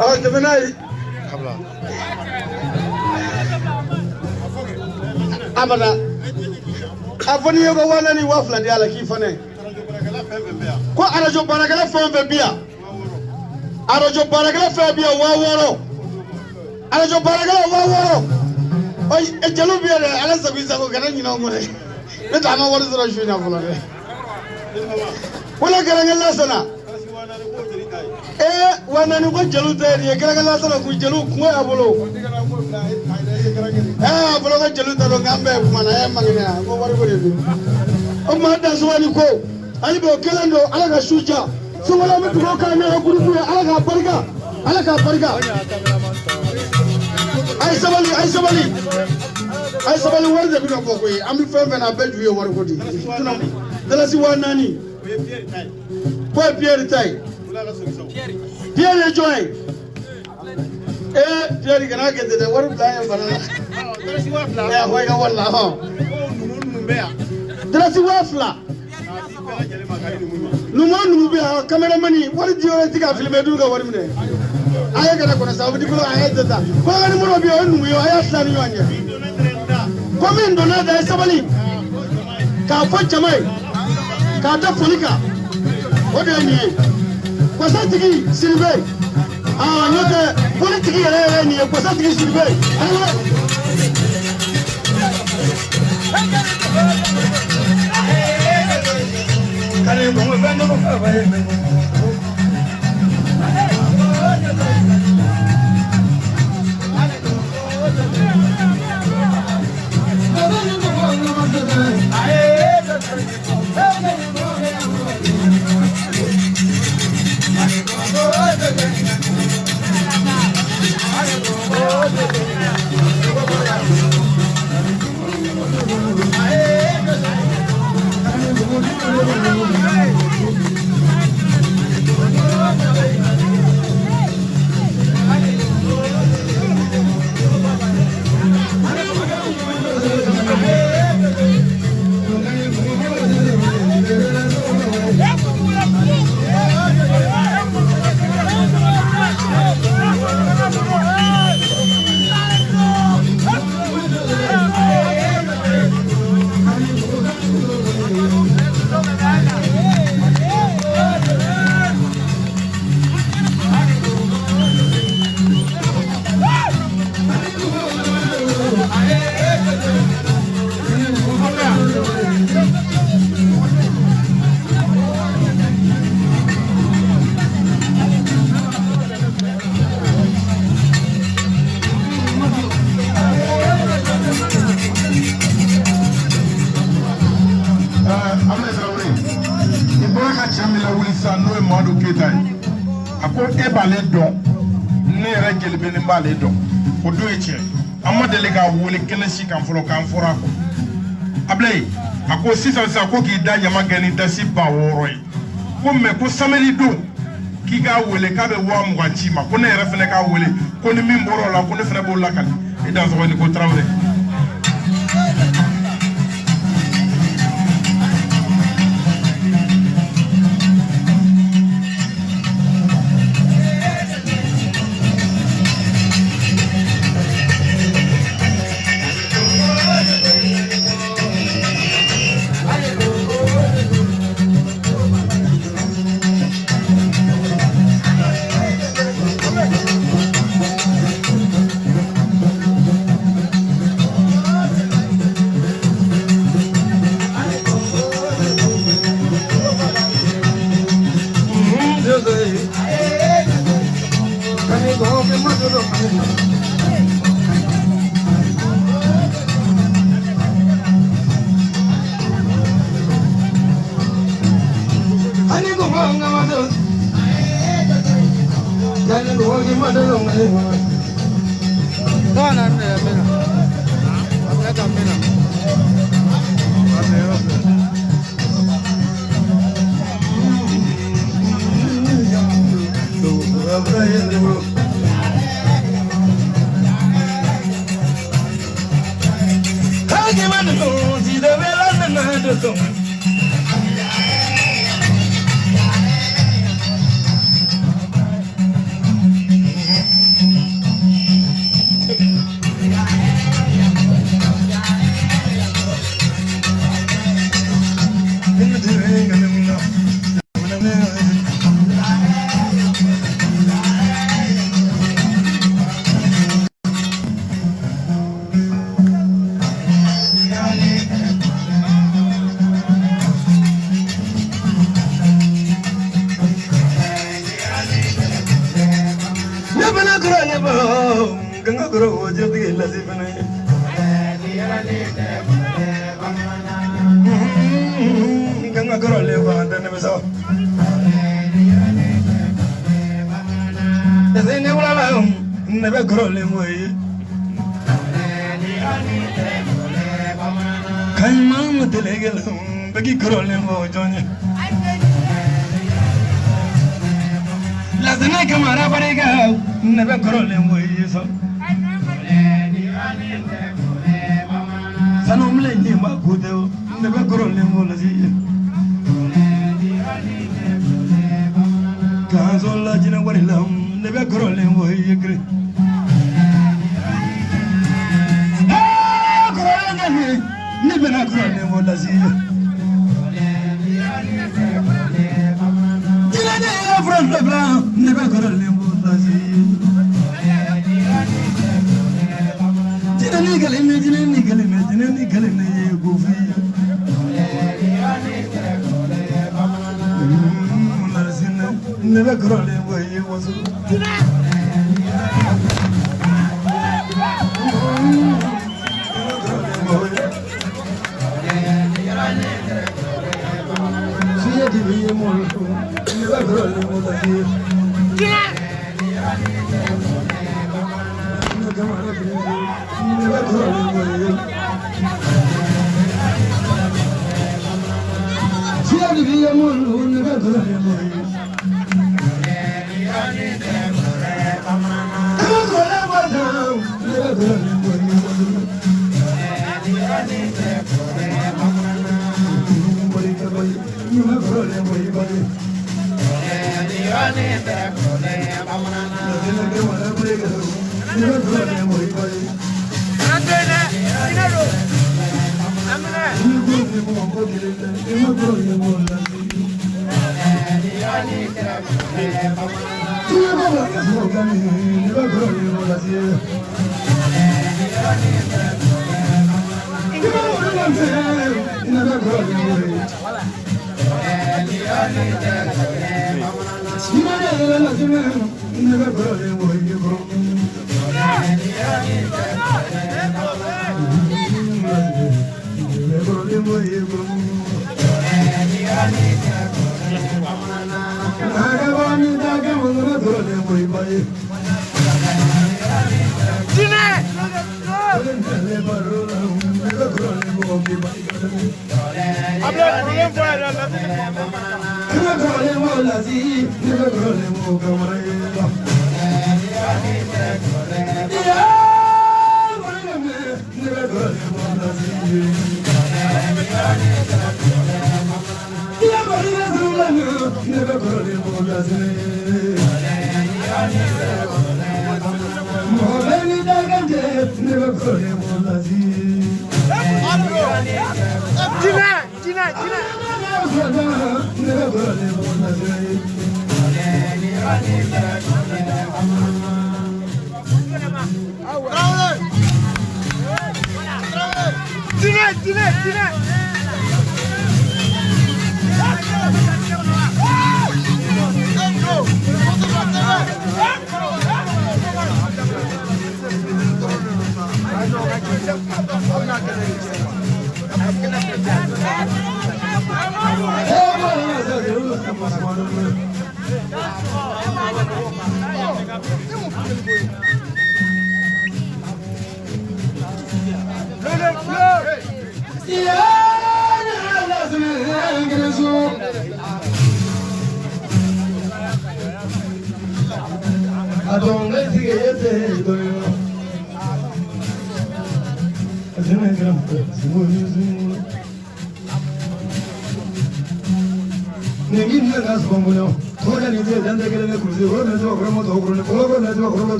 Ah, temenai. Abada. Afoni yoga wana ni wafla dia la kifane. Ko arajo barakala fe bia. Arajo barakala fe bia wa woro. Arajo barakala wa woro. Oy e jalu bia ala sabisa ko kana nyina ngore. Beta ma woro zoro shuna fulane. Wala garanga la sana. Wana ni ko jalu tayri garanga la sana ku jalu ko abolo. Abolo ko jalu taro ngambe kumana ya mangina ko wari ko de. O ma da suwani ko ali be kelando ala ka suja. So wala me ko ka na groupe ala ka barka. Ala ka barka. Ay sabali warde bi ko ko am fe na belju yo war ko di. Dala si wanani. Ko Pierre tay. Pierre joy. Pierre kana ke de war plan banana. Ya hoya wala ha. Dala si wafla. Numu be cameraman war dio tiga filme du ga war mine. Aya kana kona sabu di ko aya tata. Ko ga numu bi on numu yo aya sani yo anya. Ko min dona da sabali. Ka fo chamai. Ka ta folika. O de ni. Ko sa tigi silbe. Nyote politiki ya ni ko sa tigi silbe. Kare mo vendo no fa vai. Le don ko do eche amadele ga wole kelesi kan folo kan fora ko ablay ako sisa sa ko ki da yama gani da si ba woro yi ko me ko samedi do ki ga wole ka be wa mu ganchi ma ko ne re fene ka wole ko ni min boro la ko ne fene bo la kan e dan so ni ko trawre Never growing way. Can Mamma Delegal, Beggy Growling or Johnny? Last night, come on, never growing way. Sanom Lady Makudo, never growing was here. Canzola, what he loved, never growing way. Never not running what does he? Did I never from the ground? Never got a limbo does he? Did a niggle imagine any niggle imagine any niggle in the goofy? Never got a limbo, he was.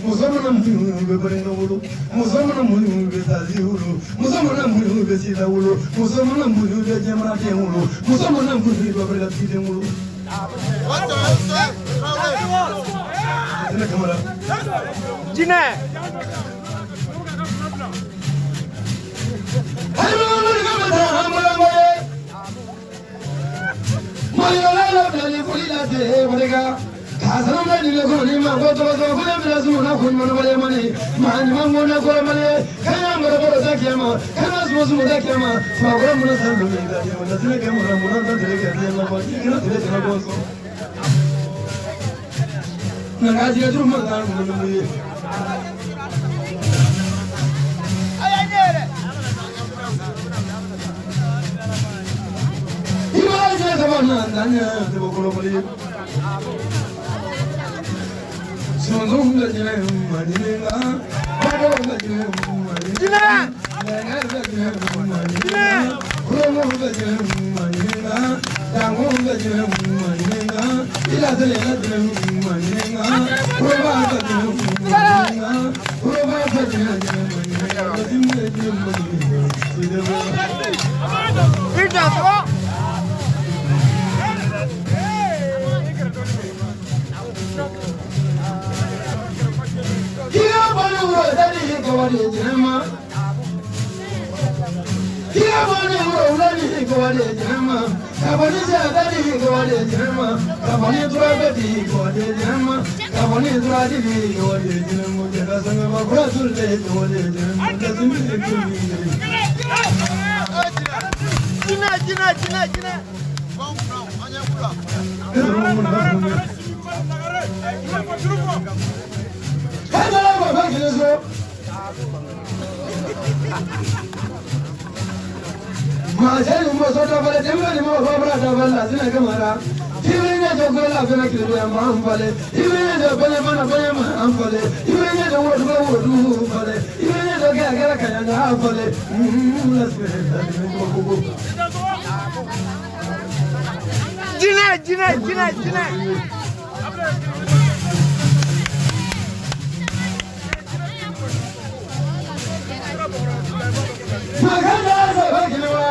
Muzamana muyube barenga wulu, muzamana muyube tazi wulu, muzamana muyube sida wulu, muzamana muyube jamrate wulu, muzamana muyube barenga sida wulu. Jine. Kasana ni lego ni ma ko to ko le mena su na ko mon wale mani ma ni ma ngona ko mani kana ngoro ko sa kiyama kana su da kiyama ma ko mon sa lu ni da kiyama da tele ke mon mon da tele ke ni ma ko ni na tele na ko so na ga ji tu ma da mo ni Aya nere. Iba je sa ma na da ne de ko lo mali Sonzong da jine manilenga, bado da jine manilenga, lenga da jine manilenga, romo da jine manilenga, dango da jine manilenga, ila da jine manilenga, roba da jine manilenga, roba da jine manilenga, da jine manilenga. Vita so. Kira bana wo dadi ko wadi jema. Kira bana wo dadi ko wadi jema. Kabani ja dadi ko wadi jema. Kabani tura dadi ko wadi jema. Kabani tura dadi ko wadi jema. Jaga sanga ma bura tulte ko wadi jema. Lazimi ekumi. Jina. Hello, baba kileso. Majali mo sota bale temani mo babra da balla sina kamara. Ibrine jo gola bena kire ma ambale. Ibrine jo bale mana bale ma ambale. Ibrine jo wodu wodu bale. Ibrine jo ga kaya na ambale. Jina. Maganda baba kilewa.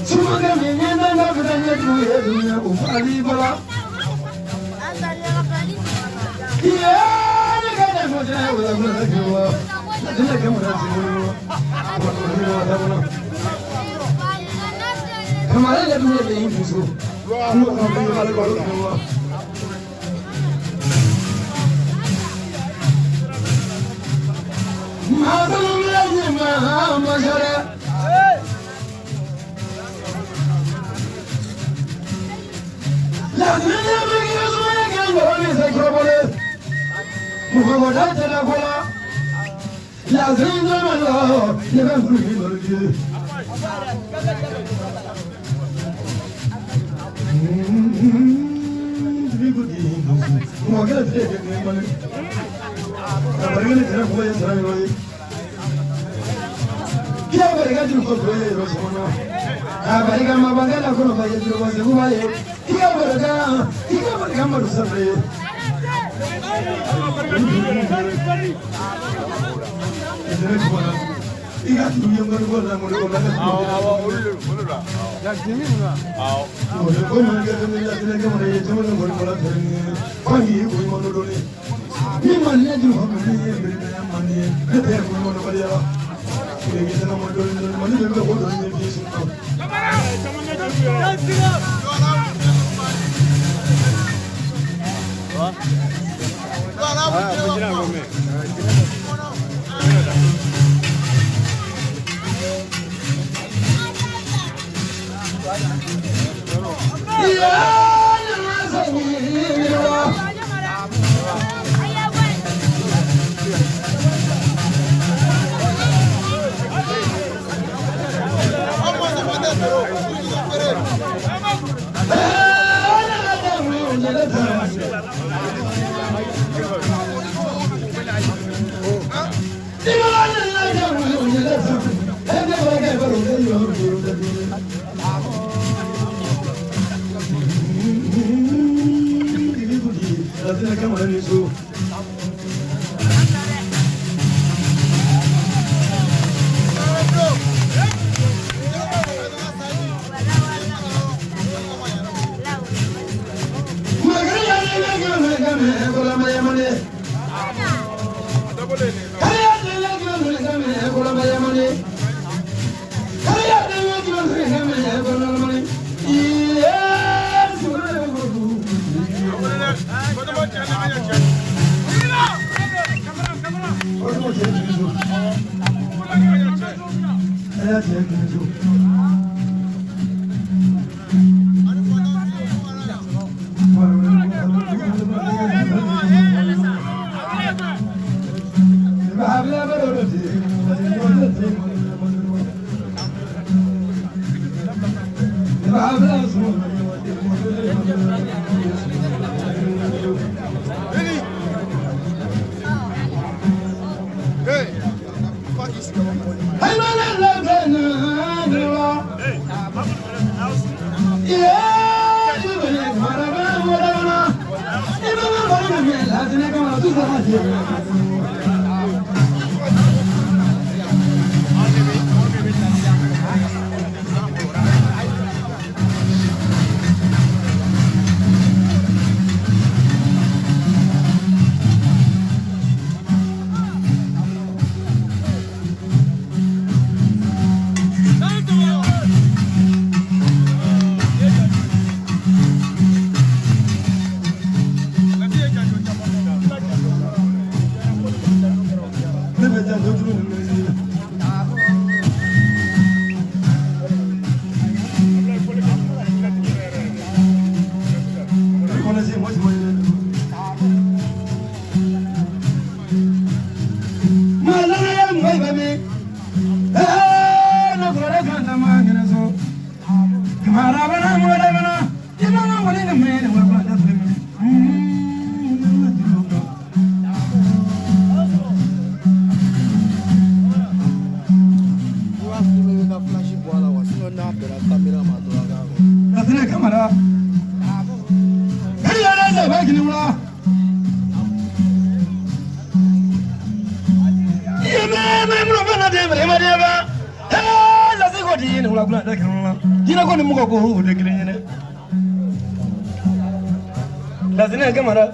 Sumaga minyenda na bidanya tuye dunya ufali bala. Yeah, nigga, mo jana wala wala kilewa. Dina kamera simu. Kamara le dunya le infuso. Ano ka ba wala wala kilewa. Abariga mabangala kono baye duro base bubaye tiga baraga maru sabre iga tu yongo ko na mo ko bala ulula ya jimi na ko mo ga ne ya tele ko mo ye jomo ko ko la terne fangi ko mo no doni ni man ne duro ko ne ye be na man ye ke ko mo no bala ya ke ge na mo doni man ne ko doni ne bi su ko Lazina kamara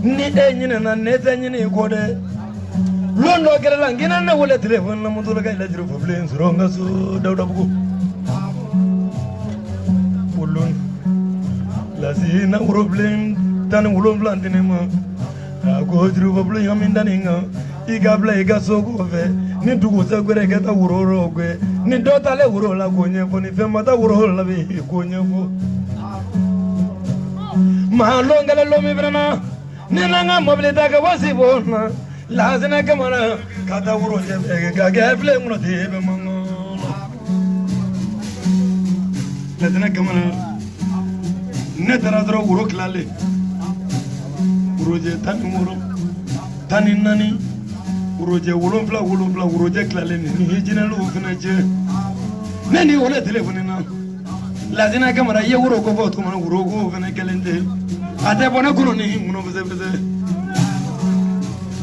ni enyina na neta nyini kode londo kerala ngina na wala telefon na mudula ga ila jiru problem suronga su dawda bugu ulun lazina problem tan ulun plantine ma ko jiru problem yaminda ninga igabla iga sogo ve ni dugu sa gwere ga ta wuroro gwe ni dota le wuro la gonye ko ni fema ta wuro la be gonye ko ma longala lo mi brana nenanga mobile daga wasibona lazina kamara kata wuro je ga gefle muno debe mango lazina kamara ne taradro wuro klale wuro je tan wuro tanin nani wuro je wuro je klale ni hijina lu fina je neni wala telefone na lazina kamara ye wuro ko fot kuma wuro ko fina kalende ate bona kuno ni muno beze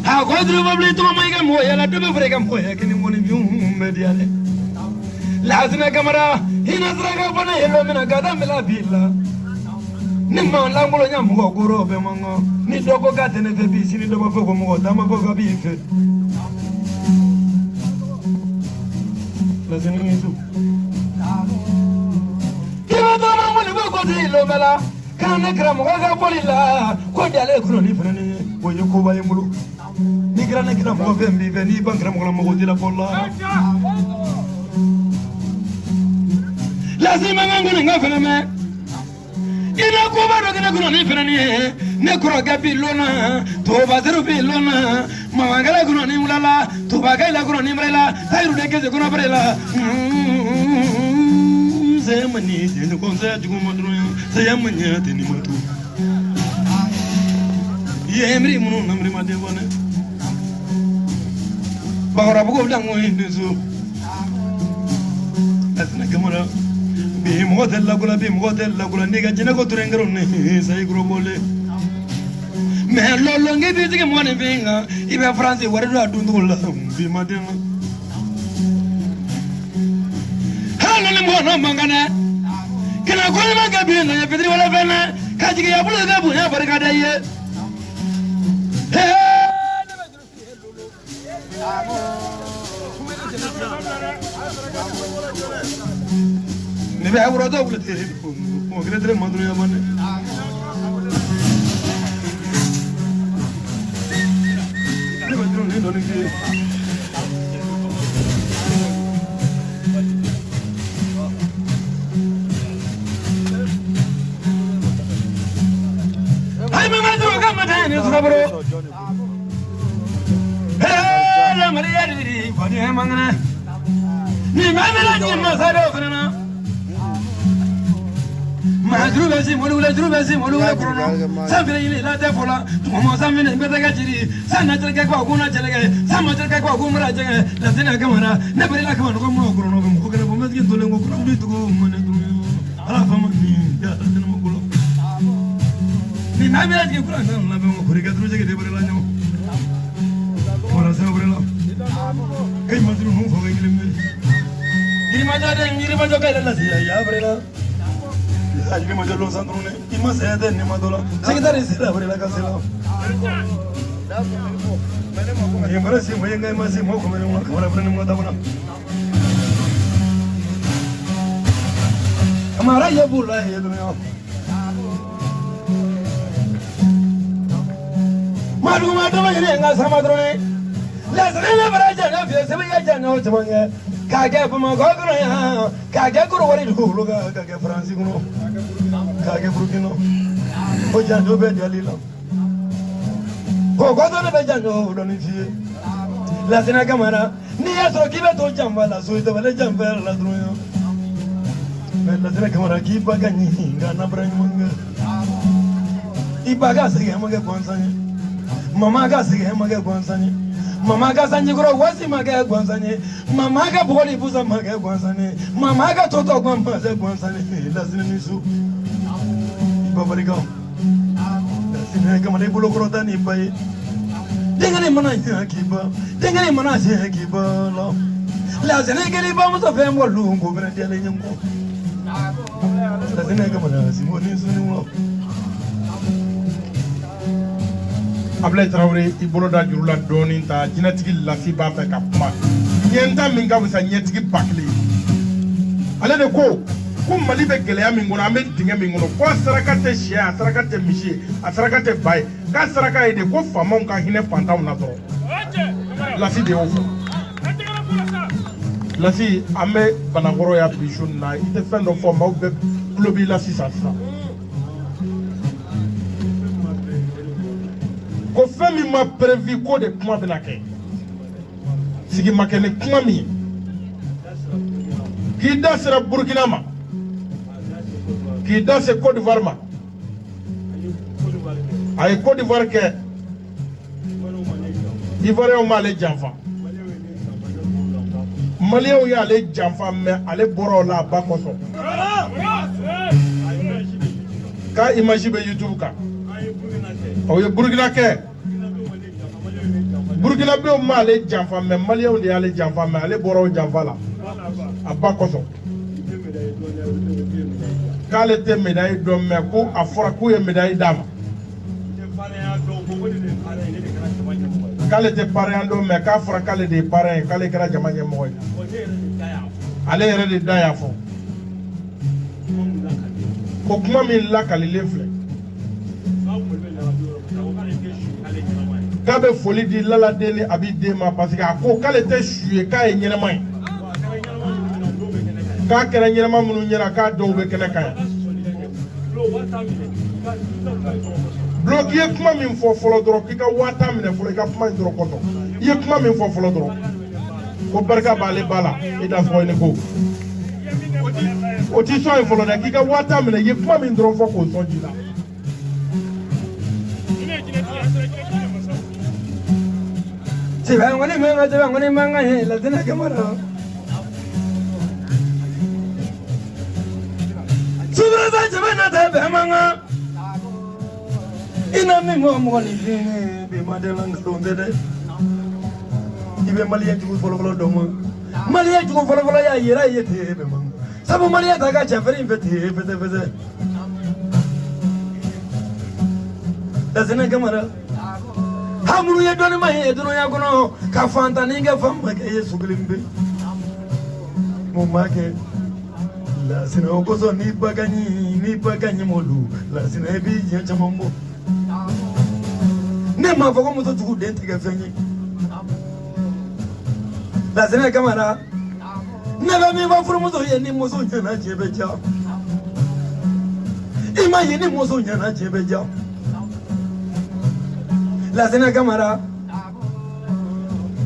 ha ko dru babli to mai ga moya la debe frega moya kini moni bium mediale lazina kamara hina zraga bona yelo mina gada mela bila ni ma la ngolo nya mo ko ro be mango ni dogo ga tene fe bi sini do ma fo ko mo da ma fo ga bi fe lazina ngizu kiwa do ma mo ni ko di lo mela kana kra mo ga bolila ko dale kuno ni fene wo yo ko ba yemulu ni grana kina mo vembi veni bankra mo mo dila bolla lazima ngangana ngafana me ina ko ba do kina kuno ni fene ne kro ga bilona to ba zero bilona ma wangala kuno ni mulala to ba ga la kuno ni mrela tayru de ke kuno brela zemani de ko za jugo modro sayamanya teni matu yemri munu namri made bone bagora bugo dango hinduzu asna kamara bi model la gula niga jina ko turengaro ne sai gro bole me lolo ngi bi tige mo ne vinga ibe france warado adundu la bi madema halo ne mo no mangana kina ko ma ga bi na fitri wala fena ka jige ya bula ga bu ya barka da ye ne be awro do bula te mo gredre madru ya bane ne badru ne do ne bro la maria di fadi mangana ni mamela ni masaro frana madrubasi modula krono samfere ile la tefola tumo samene mbetaka jiri sana teleka kwa kuna teleka sama teleka kwa kumra jenge la tena kamera ne bari la kamera ko mo krono ko kana bo meskin tole ngo krono bitu ko mane tumo ala fama ni ya tena mo kulo ni mamela ki krono na be mo kuri ka truje ke de bari la nyo ora se bari la kai madru ho ho ngile ngiri ma jode la si ya bari la Ajli mo jalo sandrone ima sede ni madola secretary sila bari la kasela yemara si mo yenga ma si mo ko mena mo kamera bari mo dabana amara ye bula ye dunya malu ma do ye nga sama drone la sene bara jana fi se ya jana o tmange kage fuma ko ko ya kage ko wari lu ga kage franci ko kage burkino o jando be dalila ko do be jando do ni fi la sena kamera ni ya so kibe to jamba la so ite bale jamba la droyo la sena kamera ki bagani ngana brany manga ibaga sige manga konsanye mama ga sige manga konsanye mama ga sanji gro wasi maga gwansanye mama ga boli buza maga gwansanye mama ga toto gwamba ze gwansanye la sina nisu babari ga la sina ga male bulo gro tani pai dengane mana ya kiba dengane mana ya kiba la sina ga li ba mo to fe mo lungu bena dele nyamko la sina ga mana si mo nisu ni mo Ablaye Traoré i bolo da juru la dɔɔni ta jinɛtigi Lafi b'a fɛ ka kuma ɲɛnta min ka fisa ɲɛtigi ba kelen ale de ko Mali bɛ gɛlɛya min kɔnɔ an bɛ dingɛ min kɔnɔ ko a saraka tɛ sɛ a saraka tɛ misi ye a saraka tɛ ba ye k'a saraka ye de ko faamaw ka hinɛ fantanw na dɔrɔn Lafi de y'o fɔ Lafi an bɛ Banakɔrɔ ya bi su na i tɛ fɛn dɔ fɔ maaw bɛɛ tulo b'i la sisan ko fɛn min ma prévu ko de kuma bɛna kɛ sigi ma kɛ ni kuma min ye k'i da sera Burkina ma k'i da se Côte d'Ivoire ma a ye Côte d'Ivoire kɛ Ivoirien m'ale janfa Malien y'ale janfa mais ale bɔra o la a ba kɔsɔn k'a image bɛ YouTube kan o ye Burkina kɛ Burkina bɛ o m'ale janfa mais Malien de y'ale janfa mais ale bɔra o janfa la a ba kɔsɔn k'ale tɛ médaille dɔn mais ko a fɔra k'u ye médaille d'a ma k'ale tɛ parrain dɔn mais k'a fɔra k'ale de ye parrain ye k'ale kɛra jama ɲɛmɔgɔ ye ale yɛrɛ de da y'a fɔ ko kuma min lakalilen filɛ k'a bɛ foli di Laladen ni Abi den ma parce que a ko k'ale tɛ su ye k'a ye ɲɛnama ye k'a kɛra ɲɛnama minnu ɲɛna k'a dɔw bɛ kɛnɛ kan yan Bloc i ye kuma min fɔ fɔlɔ dɔrɔn k'i ka 5000 minɛ fɔlɔ i ka kuma in dɔrɔn kɔtɔ i ye kuma min fɔ fɔlɔ dɔrɔn ko barika b'ale ba la i da fɔ ne ko o ti sɔn ye fɔlɔ dɛ k'i ka 5000 minɛ i ye kuma min dɔrɔn fɔ k'o sɔn ji la Sibangoni manga ye la tena kamera Subaba jabana ta be manga ina mi mo mo ni be madela ndonde de ibe Malien jugu folo do mo Malien jugu folo ya yera yete be manga sabu Malien ta ga chaferi fete la tena kamera Hamuru ye doni ma ye doni ya kono ka fanta ni ga fam ke Yesu glimbe mo make la sina ko so ni bagani molu la sina bi je chamambo ne ma foko mo to tuku den tege fenyi la sina kamera ne ba mi ba furu mo so ye ni mo so nyana jebe ja ima ye ni mo so nyana jebe ja La Zena Camara.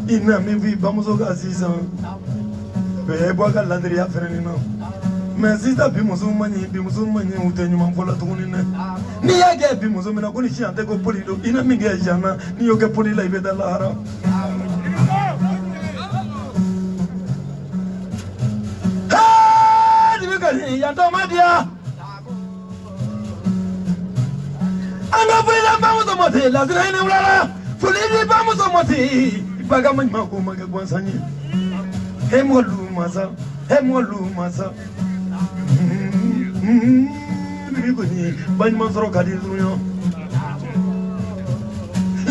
Ina mi vi vamos ao gasisa. Be boga landria frenino. Mais si ta bimuzumani utenyu mamfola tukunine. Ni yage bimuzumina kuni chante ko polido ina minge jana ni yoke polila ibeda lahara. Ha! Dibekani ya tomadia. Anga polila bamuzo moti la zina ine ulala. Polili bamuzo moti. Baga manima ko mage gwansanyi. Hemolu masa. Bani mansoro kadi zuyo.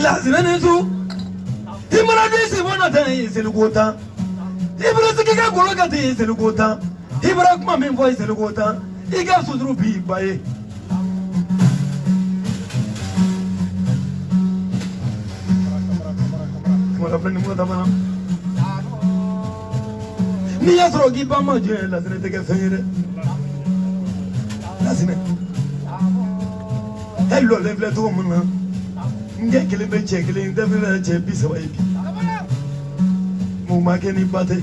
Lazina nezu. Himara desi wana tani selugota. Himara sikika goloka ti selugota. Himara kuma membo selugota. Iga sudru bi bae. Mara plani muda bana. Ni yasro giba maje lazina teke fenyere. Lazina. Hello level to mona. Nge kele be check le ndevele che bisa wa ipi. Mu makeni bate.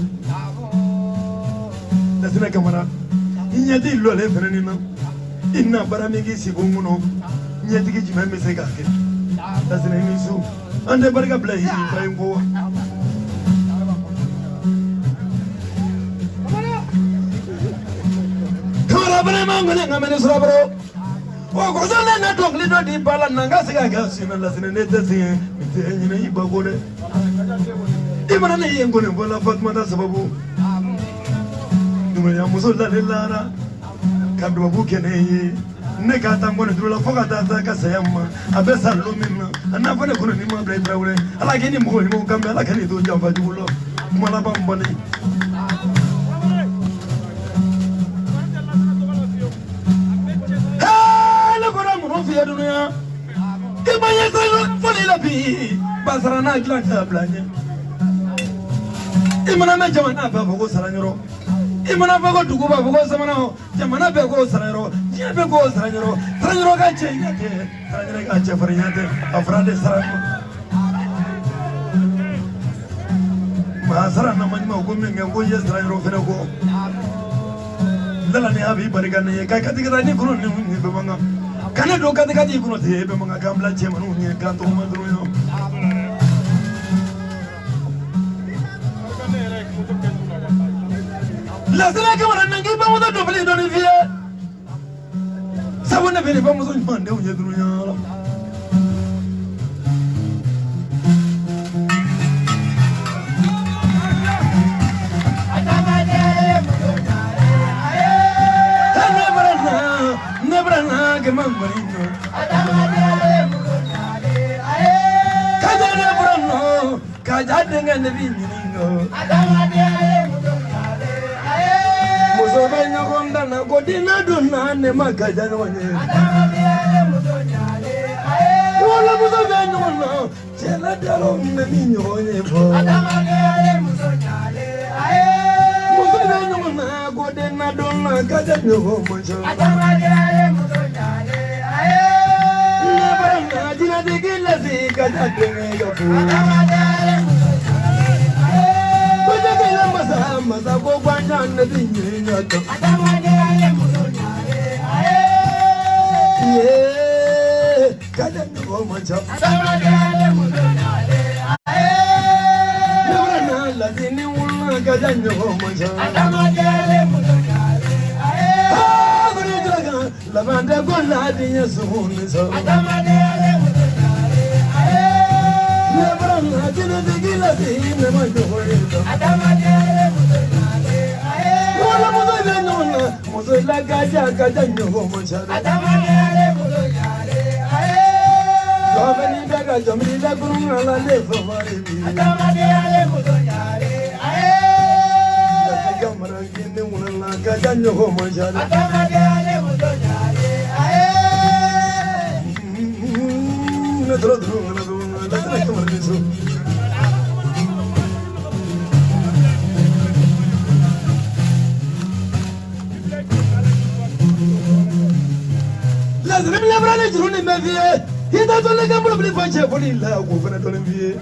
Lazina kamera. Inya di lo le fere na. Inna baramigi sibumuno. Nyeti ki jime mesega ke. Lazina misu. Ande barga play by ngo. Ngamene surabro o kozale na tongli do di bala nanga siga gasina la sine nete sin mitenyi na ibagore imana ne yengo ne bola fatma da sababu numenya musola le lara kabdo buke ne ne ka tangone dula foka ta ka sayamma abesa lumina ana fane kono ni ma bra wure ala geni mo kambe ala kani do jamba julo mala bambani via dunia imanya salo foli labi basarana glanta blanya imana me jamana ba bogo saranyoro imana ba go dugo ba bogo samana jamana be go saranyoro je be go saranyoro ga che nyate saranyoro ga che farinyate afrade saranyoro ma sarana manma go menga go ye saranyoro fere go dala ne abi barigane ka katika ni kuno ni be manga kana do kati kuno te be manga gamla che manu ni kanto madro yo la sala ke wana nangi ba moda do bele do ni vie sabona bele ba mo so mande o yedru yo Mambrino Kajane Bruno Kajade Nganvinino Muso benyo gonda na godina duna ne makajane wanye Wala muso benyo no chela dalo mbenyo wanye po Muso benyo na godina duna kajane wanye Jina digila zika jatenge yofu Kuja kila masa ko kwanja na dinyi nyoto Ye kaja nyo mancha Nebrana lazini wula kaja nyo mancha La banda con la diña sunisa La brana tiene de gila me mando bonito Wala mudo de nona mudo la kaja nyo manchara Joveni daga jamri la kuruna la lefa maribi La kamera kine una la kaja nyo manchara Lazim le brale juruni me vie Il t'a donné qu'un peu de fâché pour il là, vous venez de l'envier.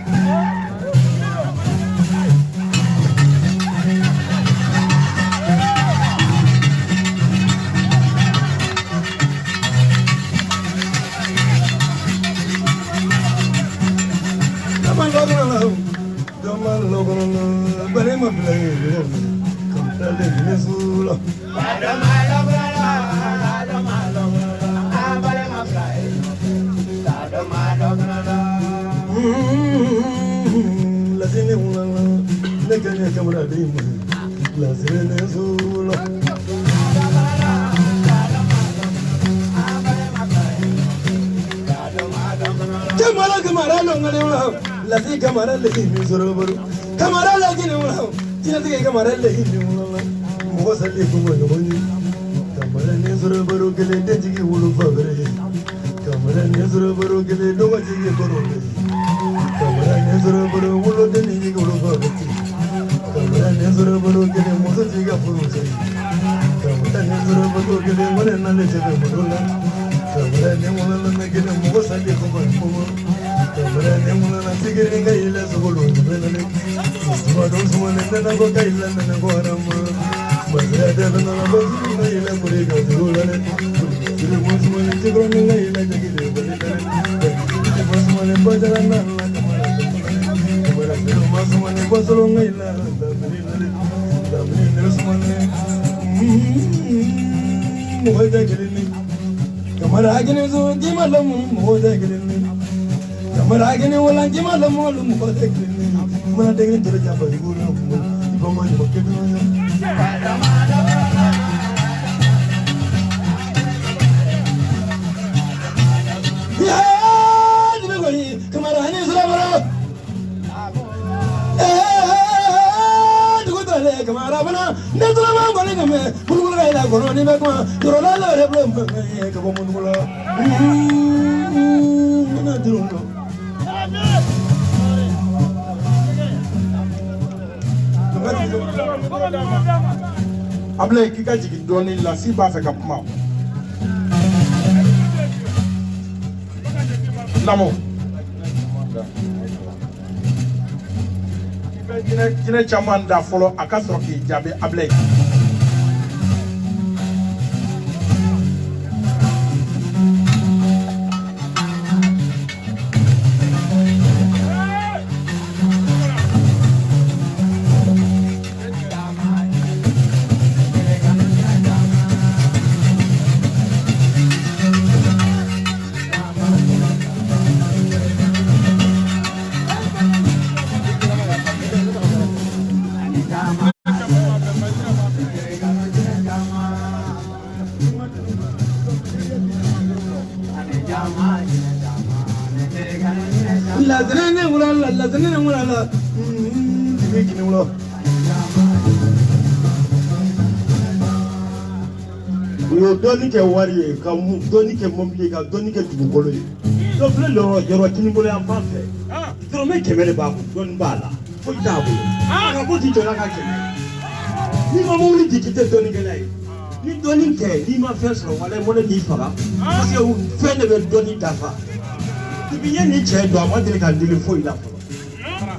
La fille camarade les misérables. Camarade la guinée, tu n'as dit camarade les misérables. Moi, ça dit pour moi, camarade misérables que les dédiés qui voulaient favoriser. Camarade misérables que les dommages qui corrompent. Camarade misérables voulaient dénier qui voulaient favoriser. Camarade misérables que les monstres qui corrompent. Camarade misérables que les moines n'allaient jamais mourir. Camarade misérables que les monstres qui corrompent. Camarade misérables que les gaïles se volent. Maragini wala jima la molu mo de kini ma de ngi tere jaba yu na mo ibo ma mo ke no ya di go yi kamarani salama di go tale kamara bana ne to ma go le game bulu ga ila go no ni be ko to la la re problem ka bo mo la na diro no Ablaye kika jigi doni la si ba fe ka kuma Namo Jine chaman da folo akasro ki jabe Ablaye doni ke wari ka doni ke mobile ka doni ke dugukolo ye do fle yoro kini bolo en fan fe do me kemele ba ko doni bala fo ta bolo ka ko ti jona ka kemele ni ma mo ni dikite doni ke lai ni doni ke ni ma fe so wala mo ni fara parce que fe ne be doni dafa bi ye ni che do ma de ka dile fo ila fo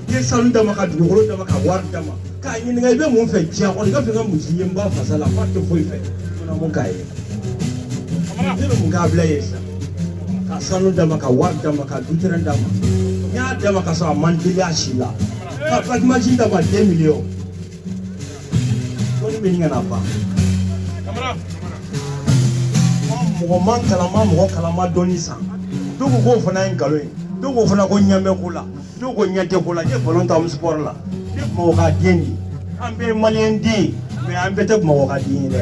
ye sanu dama ka dugukolo dama ka war dama ka ni ngai be mo fe chia ko ga fe ga musiye mba fa sala fa to fo fe na mo kai Nilo mungabla yesa ka sanu dama ka war dama ka dutiran dama nya dama ka sa mandili ashila ka fatima jinda ma 2 millions koni beninga na fa kamera mo man kalama doni sa dugo go fana ngalo dugo fana ko nyambe kula dugo nyate kula je volontaire sport la mo ka deni ambe malien di me ambe te mo ka deni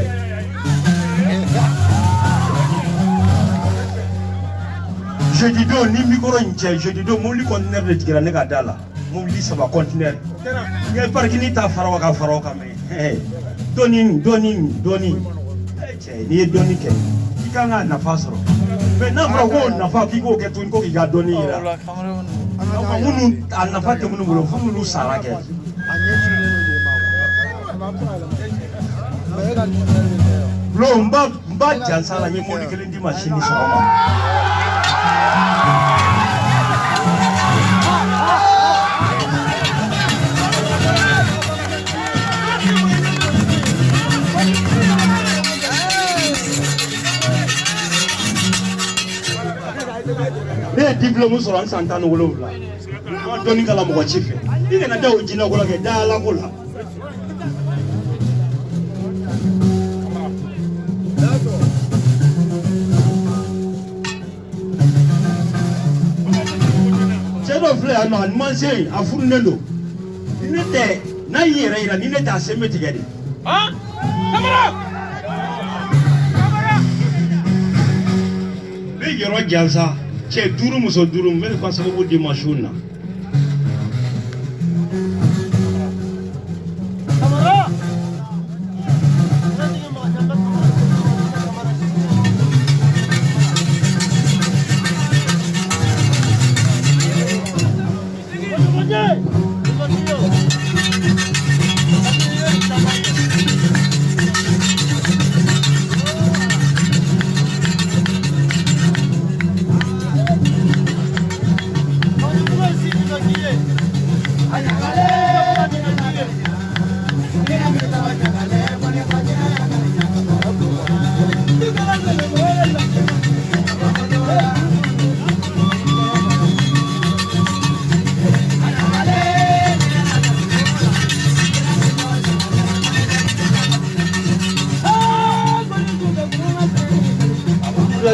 Je dis donc, ni micro je dis donc, mon conteneur de tigre n'est qu'à dala. Mon lit, ça va conteneur. Il y a pas qui n'est pas faroka. Doni. Ni doni ke. Qui kanga na fasro. Mais na faro na fa ki go ke tun ko ki ga doni la. Munu na fa ke munu bulo munu sara ke. Lo mba jansala ni mo ni kele ndi machine so. diplôme sur un santan ou l'eau là. On donne la moitié. Il y a des gens qui ont dans la cola. C'est le frère, non, manger à Fournelo. Il n'était pas il n'était assez métier. Hein? Camarade! Mais il y aura bien ça. C'est durum ou durum, mais quand ça vous dit machine.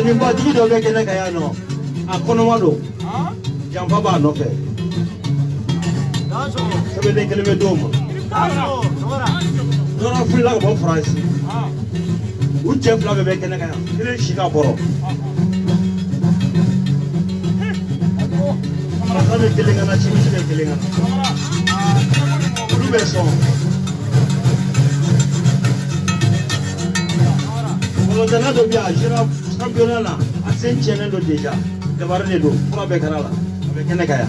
Ni ba digi do be kene kaya no akono do jam baba no fe sabe de kele me do mo dora fulla ko France u je fla be kene kaya kele shika boro amara sabe kele ngana chimi be kele ngana lu be so ko dana do bi ajira championnat là, à Saint-Chenen déjà. Le barre de l'eau, pour la bécana là, avec un écaille.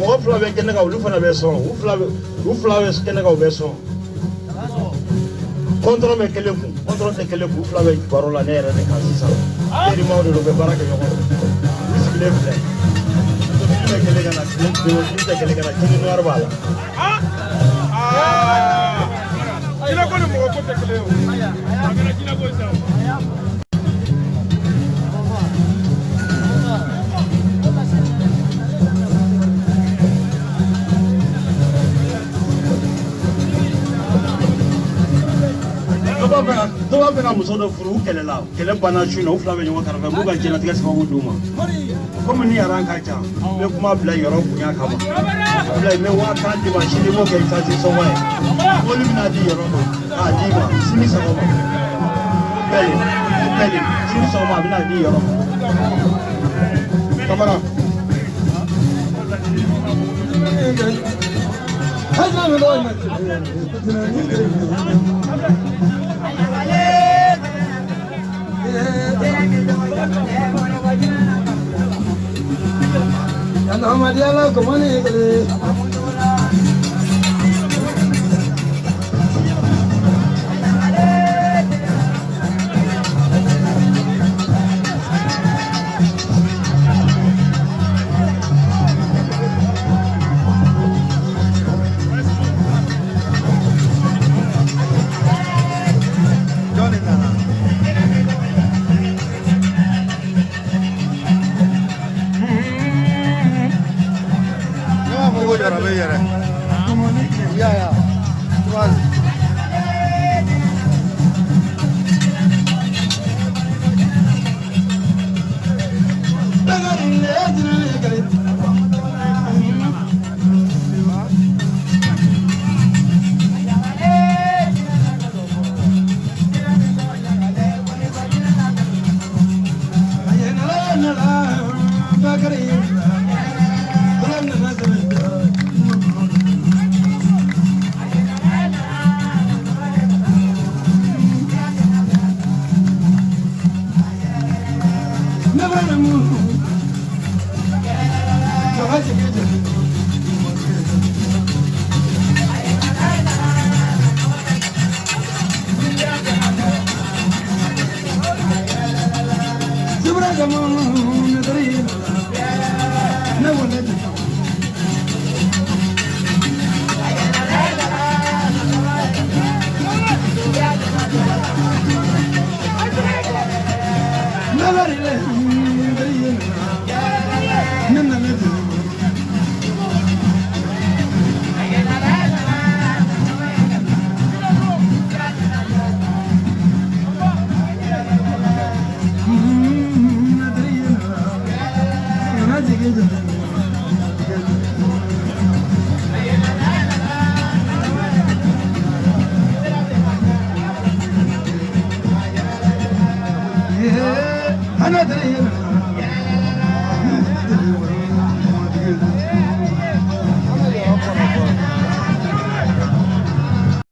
Mo fla be kene ka ulu fana be son u fla be kene ka be son contrôle me kele ku contrôle te kele ku fla be parola ne era de kasisa eri mo do be baraka yo is left to be kele kana to kele kana kini no arbala ila ko mo ko te kele yo agora kina ko sa Doa bena muso do furu kele la kele bana chuna u fla be nyoma karafa mu ga jena tiga sifa mu duma comme ni yaran ka cha me kuma bla yoro kunya kama bla me wa kan di ba shini mo ke ta ti so wa ko ni na di yoro ma a di ba sini sa ko bele sini so ma bina di yoro kamera hazna me lo ma Ano madiala como ni kele Another